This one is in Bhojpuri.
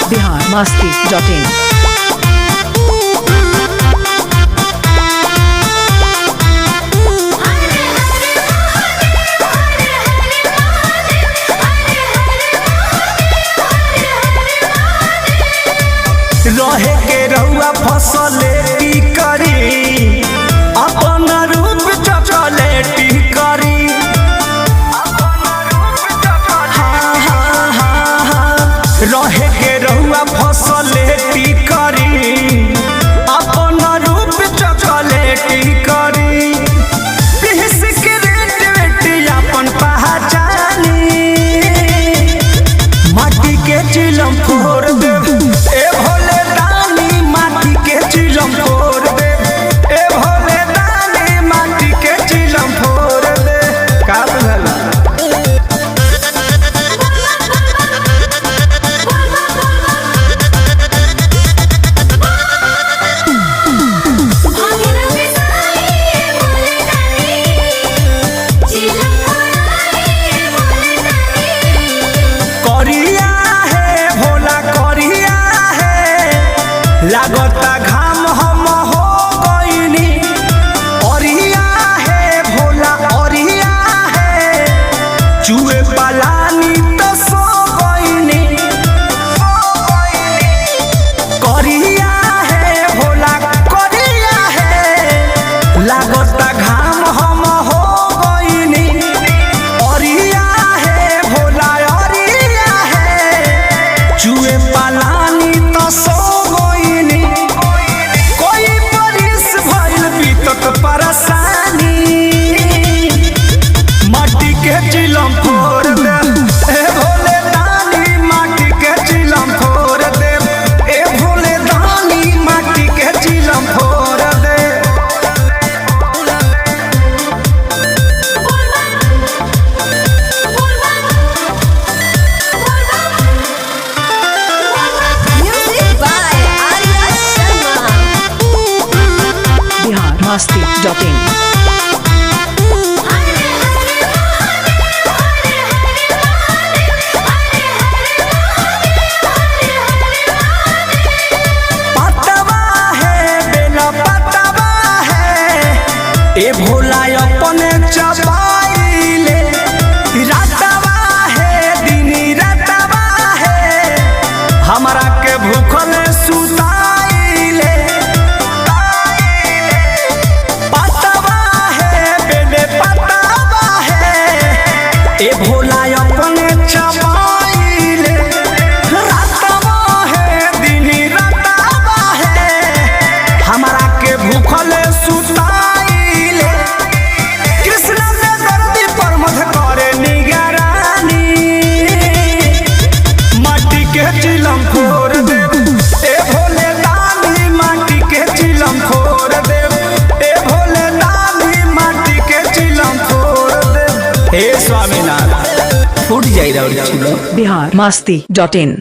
biharmasti.in रहे के रहुआ फसले की करी अपन रूप चॉकलेटी करी रहे के रहुआ फसले की करी अपन रूप चॉकलेटी करी पीस के रेट वेट अपन पहचानी माटी के चिलम फोड़ दे ए भोले दानी माटी के चिलम फोड़ दे ए भोले दानी माटी के चिलम फोड़ दे का बुझल करिया है भोला करिया है लागता घाम हम हो गईनी अरिया है भोला अरिया है चूहे पलानी तो सो गईनी करिया है भोला करिया है लागता घाम हम हो गईनी अरिया है भोला अरिया है चूहे पलानी तो सो गईनी कोई परिस भइल बीतत परेशानी माटी के चिलम फोड़ दे ए भोले दानी माटी के चिलम फोड़ दे ए भोले दानी माटी के चिलम फोड़ दे Music by Arya Sharma. biharmasti.in पतवा है बेला पतवा है ए भोला अपने चबाइले रातवा है दिनी रातवा है हमरा के भूखल सुताइले पतवा है बेले पतवा है ए भोला अपने चबाइले रातवा है दिनी रातवा है हमरा के भूखल सुताइले कृष्ण में दर्दी पर मध करे निगरानी माटी के चिलम फोड़ दे ए भोले दानी माटी के चिलम फोड़ दे ए भोले दानी माटी के चिलम फोड़ दे हे स्वामीनाथ फूट जाई रहा चिलम biharmasti.in